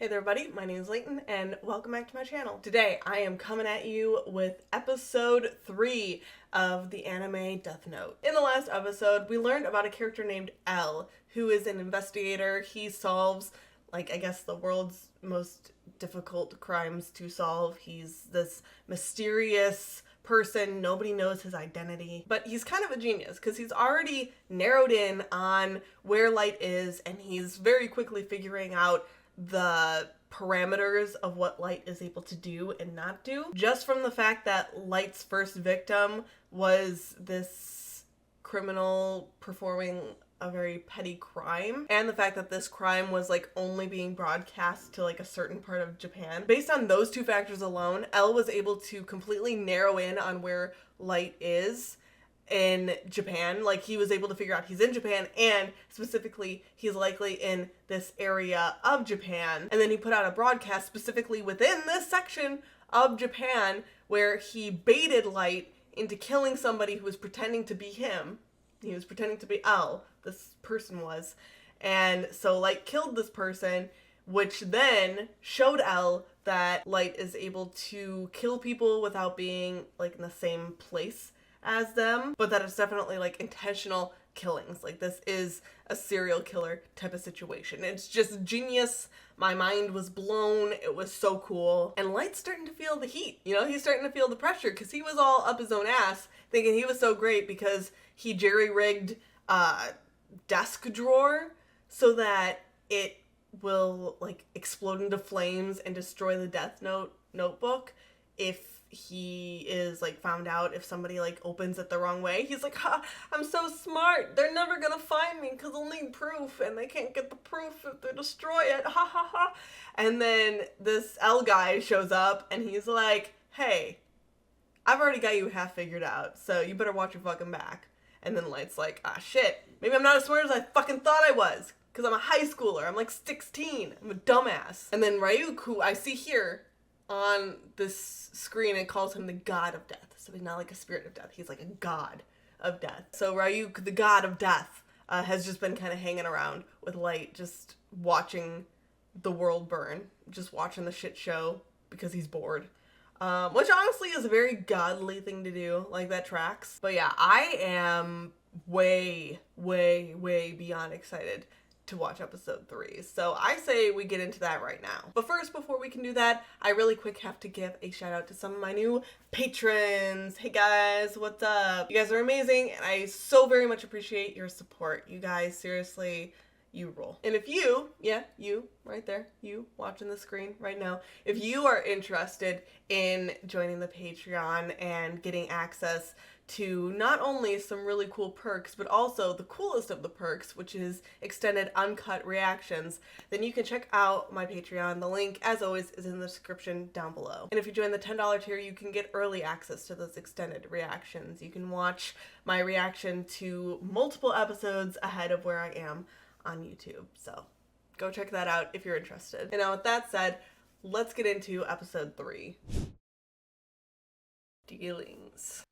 Hey there everybody, my name is Layton and welcome back to my channel. Today I am coming at you with episode 3 of the anime Death Note. In the last episode, we learned about a character named L, who is an investigator. He solves, I guess, the world's most difficult crimes to solve. He's this mysterious person, nobody knows his identity, but he's kind of a genius because he's already narrowed in on where Light is and he's very quickly figuring out the parameters of what Light is able to do and not do, just from the fact that Light's first victim was this criminal performing a very petty crime, and the fact that this crime was only being broadcast to a certain part of Japan. Based on those two factors alone, L was able to completely narrow in on where Light is in Japan. He was able to figure out he's in Japan, and specifically he's likely in this area of Japan. And then he put out a broadcast specifically within this section of Japan where he baited Light into killing somebody who was pretending to be him. He was pretending to be L, this person was. And so Light killed this person, which then showed L that Light is able to kill people without being in the same place as them, but that it's definitely intentional killings. This is a serial killer type of situation. It's just genius. My mind was blown. It was so cool. And Light's starting to feel the heat. He's starting to feel the pressure because he was all up his own ass thinking he was so great because he jerry-rigged a desk drawer so that it will explode into flames and destroy the Death Note notebook if he is found out, if somebody opens it the wrong way. He's like, ha, I'm so smart, they're never gonna find me because they'll need proof and they can't get the proof if they destroy it, ha ha ha. And then this L guy shows up and he's like, hey, I've already got you half figured out, so you better watch your fucking back. And then Light's like, ah shit, maybe I'm not as smart as I fucking thought I was because I'm a high schooler, I'm 16, I'm a dumbass. And then Ryuk, who I see here on this screen, it calls him the god of death. So he's not a spirit of death, he's a god of death. So Ryuk, the god of death, has just been kind of hanging around with Light, just watching the world burn, just watching the shit show because he's bored. Which honestly is a very godly thing to do, that tracks. But yeah, I am way beyond excited to watch episode 3. So I say we get into that right now. But first, before we can do that, I really quick have to give a shout out to some of my new patrons. Hey guys, what's up? You guys are amazing and I so very much appreciate your support. You guys, seriously, you rule. And if you, yeah, you right there, you watching the screen right now, if you are interested in joining the Patreon and getting access to not only some really cool perks, but also the coolest of the perks, which is extended uncut reactions, then you can check out my Patreon. The link, as always, is in the description down below. And if you join the $10 tier, you can get early access to those extended reactions. You can watch my reaction to multiple episodes ahead of where I am on YouTube. So go check that out if you're interested. And now with that said, let's get into episode 3. Dealings.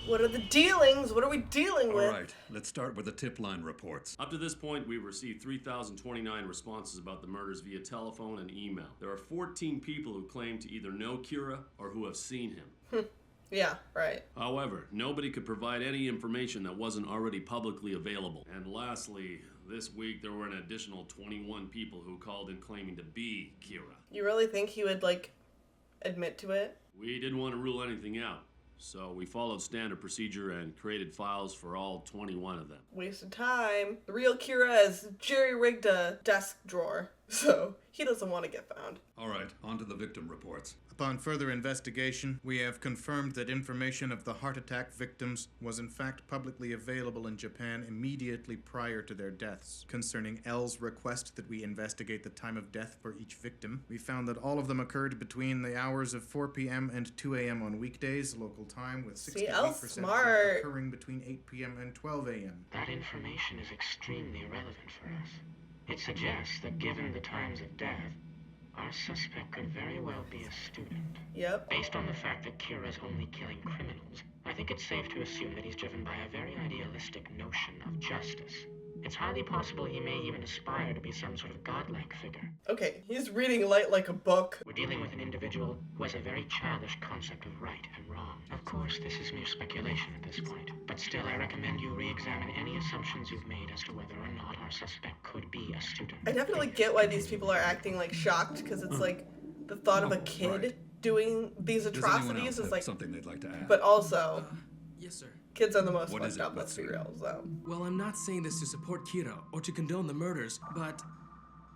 What are the dealings? What are we dealing with? All right, let's start with the tip line reports. Up to this point, we've received 3,029 responses about the murders via telephone and email. There are 14 people who claim to either know Kira or who have seen him. Yeah, right. However, nobody could provide any information that wasn't already publicly available. And lastly, this week there were an additional 21 people who called in claiming to be Kira. You really think he would, admit to it? We didn't want to rule anything out, so we followed standard procedure and created files for all 21 of them. Wasted time. The real Kira has jerry-rigged a desk drawer, so he doesn't want to get found. All right, on to the victim reports. Upon further investigation, we have confirmed that information of the heart attack victims was in fact publicly available in Japan immediately prior to their deaths. Concerning L's request that we investigate the time of death for each victim, we found that all of them occurred between the hours of 4 p.m. and 2 a.m. on weekdays, local time, with 68% of them occurring between 8 p.m. and 12 a.m. That information is extremely relevant for us. It suggests that given the times of death, our suspect could very well be a student. Yep. Based on the fact that Kira's only killing criminals, I think it's safe to assume that he's driven by a very idealistic notion of justice. It's highly possible he may even aspire to be some sort of godlike figure. Okay, he's reading Light like a book. We're dealing with an individual who has a very childish concept of right and wrong. Of course, this is mere speculation at this point, but still I recommend you re-examine any assumptions you've made as to whether or not our suspect could be a student. I definitely get why these people are acting like shocked, because it's like the thought of a kid doing these Does anyone atrocities else is have like, something they'd like to add? but also Yes, sir. kids are the most What is fucked it? up, let's Let's be see. real, so. Well, I'm not saying this to support Kira or to condone the murders, but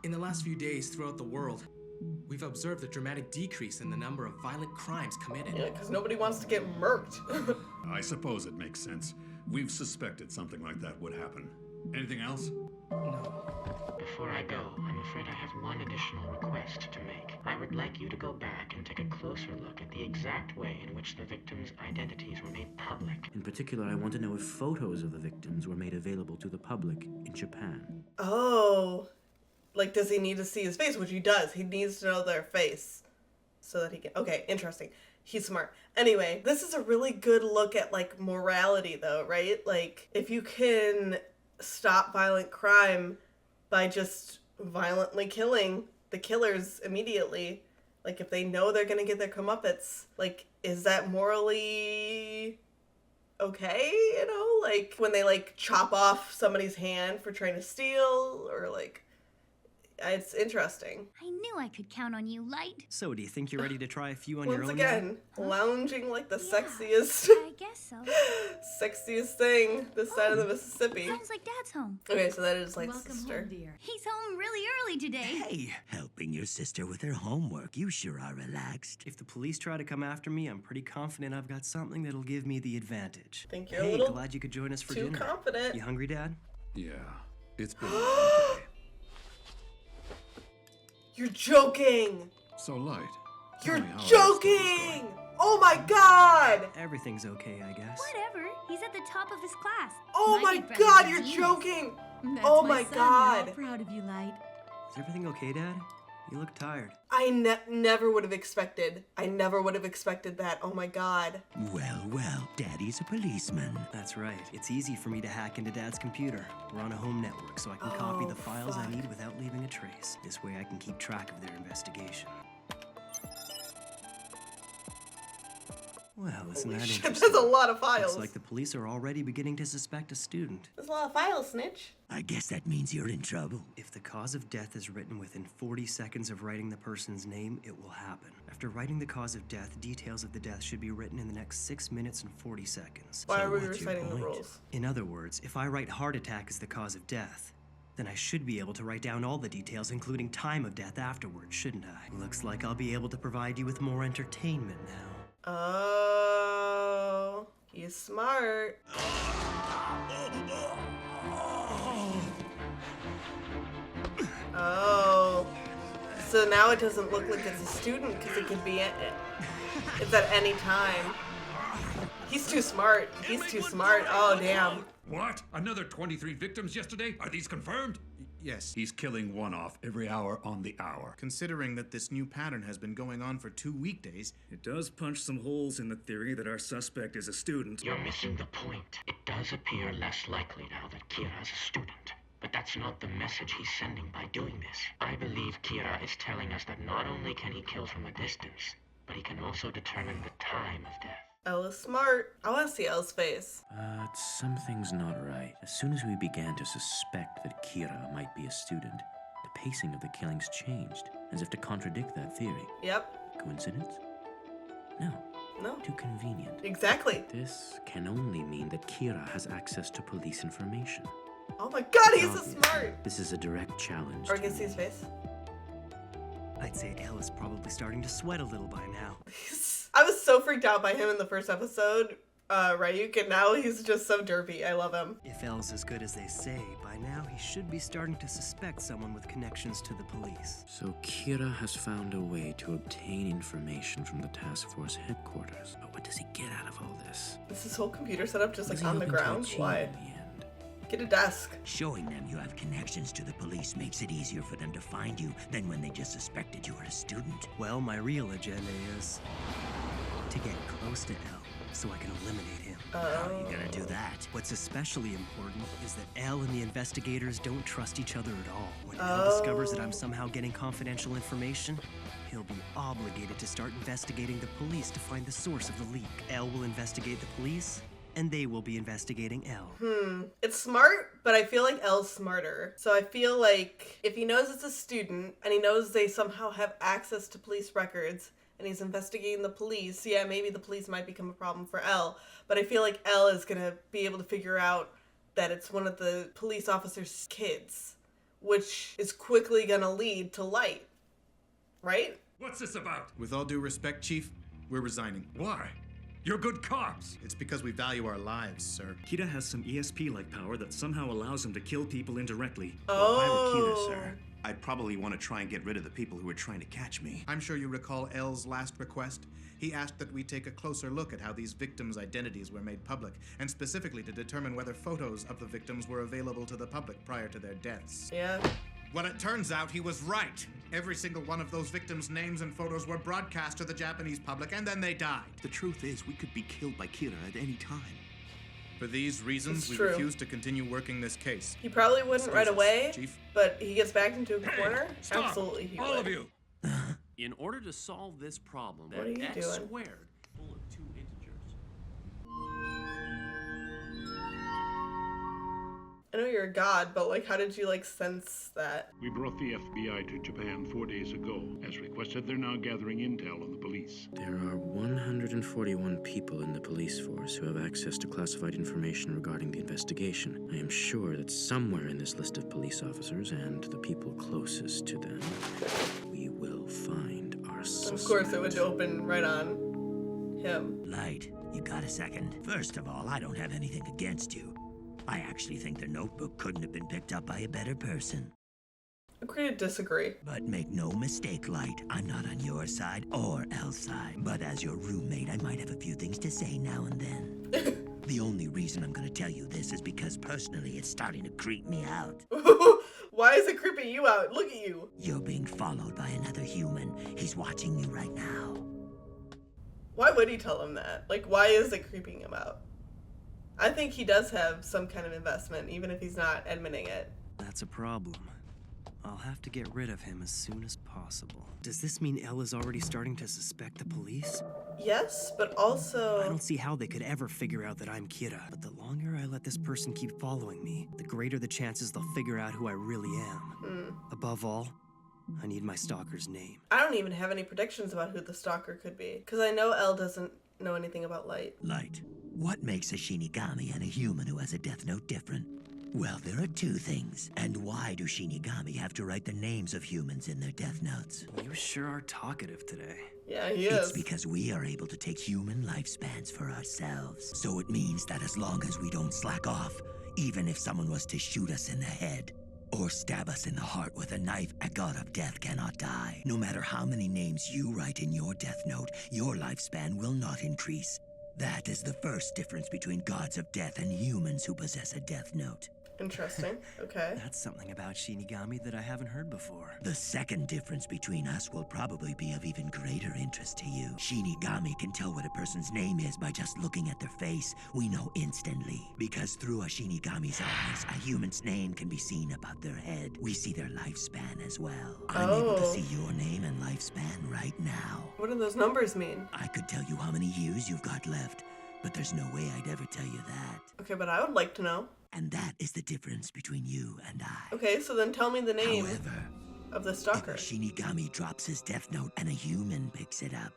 in the last few days throughout the world, we've observed a dramatic decrease in the number of violent crimes committed. Yeah, because nobody wants to get murked. I suppose it makes sense. We've suspected something like that would happen. Anything else? No. Before I go, I'm afraid I have one additional request to make. I would like you to go back and take a closer look at the exact way in which the victims' identities were made public. In particular, I want to know if photos of the victims were made available to the public in Japan. Oh. Like, does he need to see his face? Which he does. He needs to know their face. So that he can... Okay, interesting. He's smart. Anyway, this is a really good look at, like, morality, though, right? Like, if you can stop violent crime by just violently killing the killers immediately, like, if they know they're gonna get their comeuppance, like, is that morally okay, you know? Like, when they, like, chop off somebody's hand for trying to steal, or, like... It's interesting. I knew I could count on you, Light. So, do you think you're ready to try a few on your Once own again, lounging like the Yeah, sexiest, I guess so. sexiest thing this side of the Mississippi. Sounds like Dad's home. Okay, so that is like Welcome sister. home, dear. He's home really early today. Hey, helping your sister with her homework. You sure are relaxed. If the police try to come after me, I'm pretty confident I've got something that'll give me the advantage. Think you're a Hey, little glad you could join us for too dinner. confident. You hungry, Dad? Yeah. It's been a long day. You're joking. So Light. tell You're me how our study's joking. Oh my god. Everything's okay, I guess. Whatever. He's at the top of his class. Oh my big brother's god, a you're genius. joking. That's Oh my my son. God. We're all proud of you, Light. Is everything okay, Dad? You look tired. I never would have expected. I never would have expected that. Oh my god. Well, Daddy's a policeman. That's right. It's easy for me to hack into Dad's computer. We're on a home network, so I can copy the files I fuck. need without leaving a trace. This way I can keep track of their investigation. Well, isn't that Shit, interesting? that's a lot of files. Looks like the police are already beginning to suspect a student. There's a lot of files, snitch. I guess that means you're in trouble. If the cause of death is written within 40 seconds of writing the person's name, it will happen. After writing the cause of death, details of the death should be written in the next 6 minutes and 40 seconds. Why So are we what's your reciting the point? rules? In other words, if I write heart attack as the cause of death, then I should be able to write down all the details, including time of death afterwards, shouldn't I? Looks like I'll be able to provide you with more entertainment now. Oh, he's smart. Oh, so now it doesn't look like it's a student because it could be it's at any time. He's too smart. He's too smart. Oh damn. What? Another 23 victims yesterday? Are these confirmed? Yes. He's killing one off every hour on the hour. Considering that this new pattern has been going on for 2 weekdays, It does punch some holes in the theory that our suspect is a student. You're missing the point. It does appear less likely now that Kira's a student. But that's not the message he's sending by doing this. I believe Kira is telling us that not only can he kill from a distance, but he can also determine the time of death. Elle is smart. I want to see Elle's face. Something's not right. As soon as we began to suspect that Kira might be a student, the pacing of the killings changed, as if to contradict that theory. Yep. Coincidence? No. No. Too convenient. Exactly. This can only mean that Kira has access to police information. Oh my god, he's so Obvious. smart. This is a direct challenge. Or to can see me. his face. I'd say Elle is probably starting to sweat a little by now. I was so freaked out by him in the first episode, Ryuk, and now he's just so derpy. I love him. If Elle's as good as they say, by now he should be starting to suspect someone with connections to the police. So Kira has found a way to obtain information from the task force headquarters. But what does he get out of all this? Is his whole computer setup just What is like he on the hoping to ground? achieve Why? in the end? Get a desk. Showing them you have connections to the police makes it easier for them to find you than when they just suspected you were a student. Well, my real agenda is to get close to L so I can eliminate him. How are you gonna do that? What's especially important is that L and the investigators don't trust each other at all. When L discovers that I'm somehow getting confidential information, he'll be obligated to start investigating the police to find the source of the leak. L will investigate the police, and they will be investigating L. It's smart, but I feel like L's smarter. So I feel like if he knows it's a student, and he knows they somehow have access to police records, and he's investigating the police, yeah, maybe the police might become a problem for L, but I feel like L is gonna be able to figure out that it's one of the police officer's kids, which is quickly gonna lead to Light. Right? What's this about? With all due respect, Chief, we're resigning. Why? You're good cops. It's because we value our lives, sir. Kira has some ESP-like power that somehow allows him to kill people indirectly. Oh. If I were Kira, sir, I'd probably want to try and get rid of the people who were trying to catch me. I'm sure you recall L's last request. He asked that we take a closer look at how these victims' identities were made public, and specifically to determine whether photos of the victims were available to the public prior to their deaths. Yeah. Well, it turns out he was right. Every single one of those victims' names and photos were broadcast to the Japanese public, and then they died. The truth is, we could be killed by Kira at any time. For these reasons, It's we true. refuse to continue working this case. He probably wouldn't right Excuse us, away, Chief. but he gets backed into a corner? Stop. Absolutely he All would. of you. In order to solve this problem, What are you X doing? squared full of two integers. I know you're a god, but like, how did you like sense that? We brought the FBI to Japan 4 days ago. As requested, they're now gathering intel on the police. There are 141 people in the police force who have access to classified information regarding the investigation. I am sure that somewhere in this list of police officers and the people closest to them, we will find our suspect. Of course, it would open right on him. Light, you got a second? First of all, I don't have anything against you. I actually think the notebook couldn't have been picked up by a better person. Agree to disagree. But make no mistake, Light, I'm not on your side or L's side. But as your roommate, I might have a few things to say now and then. The only reason I'm gonna tell you this is because personally it's starting to creep me out. Why is it creeping you out? Look at you. You're being followed by another human. He's watching you right now. Why would he tell him that? Like, why is it creeping him out? I think he does have some kind of investment, even if he's not admitting it. That's a problem. I'll have to get rid of him as soon as possible. Does this mean Elle is already starting to suspect the police? Yes, but also... I don't see how they could ever figure out that I'm Kira. But the longer I let this person keep following me, the greater the chances they'll figure out who I really am. Above all, I need my stalker's name. I don't even have any predictions about who the stalker could be, because I know Elle doesn't know anything about Light. Light, what makes a Shinigami and a human who has a death note different? Well, there are two things. And why do Shinigami have to write the names of humans in their death notes? You sure are talkative today. Yeah, he It's is. because we are able to take human lifespans for ourselves. So it means that as long as we don't slack off, even if someone was to shoot us in the head, or stab us in the heart with a knife, a god of death cannot die. No matter how many names you write in your death note, your lifespan will not increase. That is the first difference between gods of death and humans who possess a death note. Interesting. Okay. That's something about Shinigami that I haven't heard before. The second difference between us will probably be of even greater interest to you. Shinigami can tell what a person's name is by just looking at their face. We know instantly. Because through a Shinigami's eyes, a human's name can be seen above their head. We see their lifespan as well. I'm able to see your name and lifespan right now. What do those numbers mean? I could tell you how many years you've got left, but there's no way I'd ever tell you that. Okay, but I would like to know. And that is the difference between you and I. Okay, so then tell me the name However, of the if stalker. a Shinigami drops his death note and a human picks it up,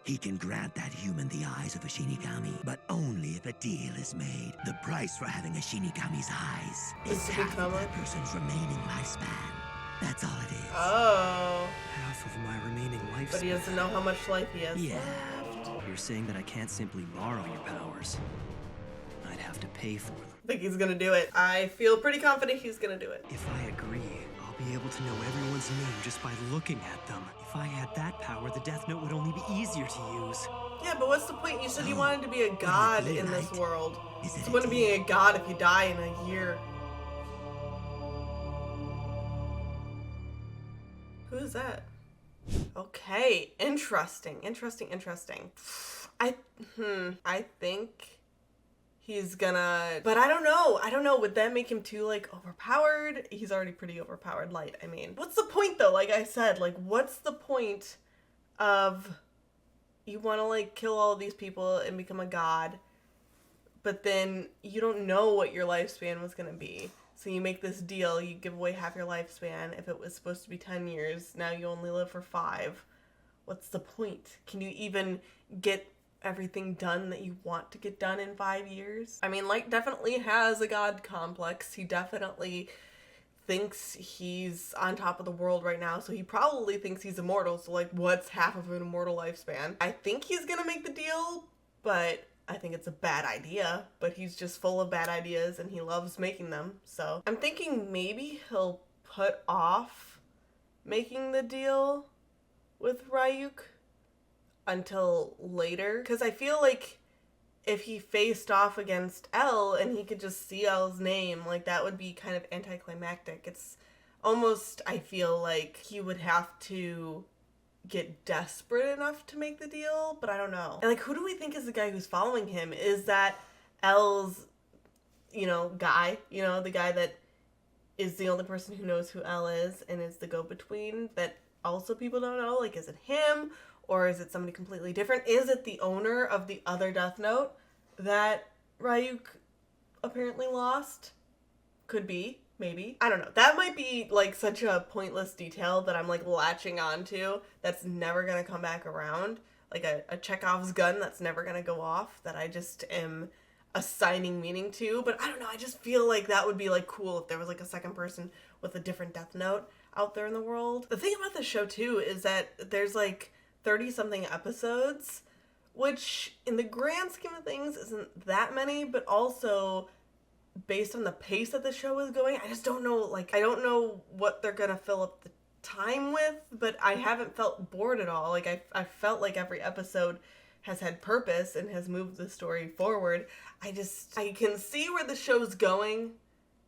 he can grant that human the eyes of a Shinigami, but only if a deal is made. The price for having a Shinigami's eyes is half of that person's remaining lifespan. That's all it is. Oh. Half of my remaining lifespan. But he doesn't know how much life he has. Yeah. You're saying that I can't simply borrow your powers. I'd have to pay for them. I think he's gonna do it. I feel pretty confident he's gonna do it. If I agree, I'll be be able to know everyone's name just by looking at them. If I had that power, the Death Note would only be easier to use. Yeah, but what's the point? You said you wanted to be a god in this Light? world. Is it It's a going to be deal? a god if you die in a year. Who is that? Okay, interesting. I think he's gonna, but I don't know. Would that make him too, like, overpowered? He's already pretty overpowered, Light. I mean, what's the point though? Like I said, like, what's the point of you want to, like, kill all these people and become a god, but then you don't know what your lifespan was gonna be. So you make this deal, you give away half your lifespan. If it was supposed to be 10 years, now you only live for 5. What's the point? Can you even get everything done that you want to get done in 5 years? I mean, Light definitely has a god complex. He definitely thinks he's on top of the world right now, so he probably thinks he's immortal. So, like, what's half of an immortal lifespan? I think he's gonna make the deal, but I think it's a bad idea. But he's just full of bad ideas and he loves making them. So I'm thinking maybe he'll put off making the deal with Ryuk until later, because I feel like if he faced off against L and he could just see L's name, like, that would be kind of anticlimactic. It's almost, I feel like he would have to get desperate enough to make the deal, but I don't know. And, like, who do we think is the guy who's following him? Is that L's, guy, the guy that is the only person who knows who L is and is the go-between that also people don't know? Like, is it him? Or is it somebody completely different? Is it the owner of the other Death Note that Ryuk apparently lost? Could be. Maybe. I don't know. That might be, like, such a pointless detail that I'm, like, latching onto that's never gonna come back around. Like a Chekhov's gun that's never gonna go off, that I just am assigning meaning to. But I don't know. I just feel like that would be, like, cool if there was, like, a second person with a different Death Note out there in the world. The thing about the show, too, is that there's, like, 30-something episodes, which in the grand scheme of things isn't that many, but also based on the pace that the show is going, I just don't know, like, I don't know what they're gonna fill up the time with, but I haven't felt bored at all. Like, I felt like every episode has had purpose and has moved the story forward. I can see where the show's going.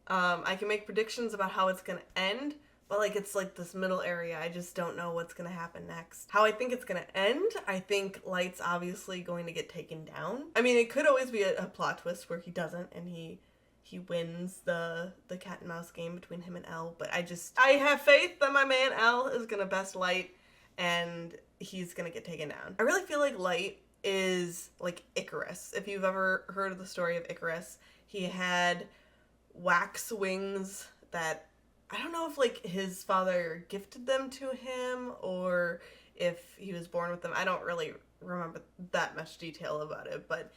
I can make predictions about how it's gonna end, but, like, it's like this middle area. I just don't know what's gonna happen next. How I think it's gonna end, I think Light's obviously going to get taken down. I mean, it could always be a plot twist where he doesn't and he wins the cat and mouse game between him and L, but I have faith that my man L is gonna best Light and he's gonna get taken down. I really feel like Light is like Icarus. If you've ever heard of the story of Icarus, he had wax wings that, I don't know if, like, his father gifted them to him or if he was born with them. I don't really remember that much detail about it, but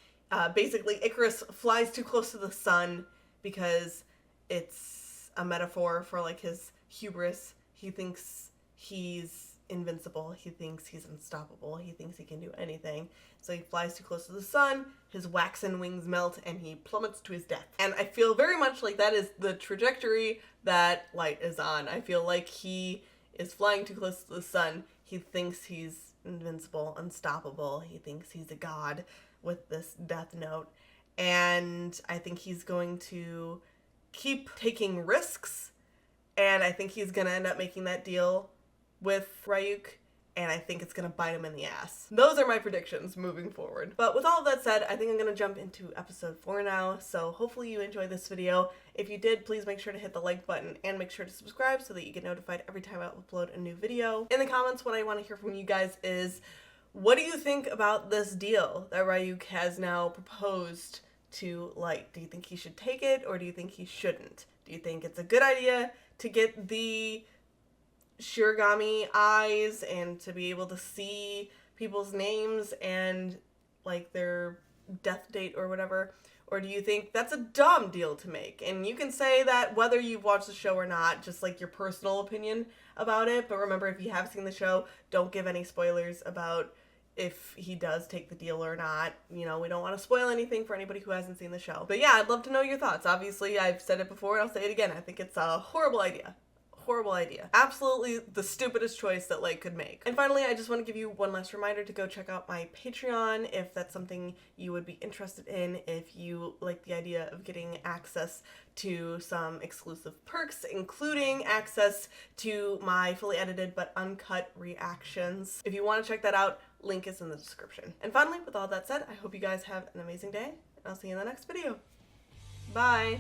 basically Icarus flies too close to the sun because it's a metaphor for, like, his hubris. He thinks he's invincible. He thinks he's unstoppable. He thinks he can do anything. So he flies too close to the sun, his waxen wings melt, and he plummets to his death. And I feel very much like that is the trajectory that Light is on. I feel like he is flying too close to the sun. He thinks he's invincible, unstoppable. He thinks he's a god with this Death Note. And I think he's going to keep taking risks. And I think he's going to end up making that deal with Ryuk. And I think it's going to bite him in the ass. Those are my predictions moving forward. But with all of that said, I think I'm going to jump into episode 4 now. So hopefully you enjoyed this video. If you did, please make sure to hit the like button and make sure to subscribe so that you get notified every time I upload a new video. In the comments, what I want to hear from you guys is, what do you think about this deal that Ryuk has now proposed to Light? Do you think he should take it or do you think he shouldn't? Do you think it's a good idea to get the Shinigami eyes and to be able to see people's names and, like, their death date or whatever? Or do you think that's a dumb deal to make? And you can say that whether you've watched the show or not, just, like, your personal opinion about it. But remember, if you have seen the show, don't give any spoilers about if he does take the deal or not. You know, we don't want to spoil anything for anybody who hasn't seen the show. But yeah, I'd love to know your thoughts. Obviously, I've said it before and I'll say it again. I think it's a horrible idea. horrible idea. Absolutely the stupidest choice that Light could make. And finally, I just want to give you one last reminder to go check out my Patreon if that's something you would be interested in, if you like the idea of getting access to some exclusive perks, including access to my fully edited but uncut reactions. If you want to check that out, link is in the description. And finally, with all that said, I hope you guys have an amazing day, and I'll see you in the next video. Bye!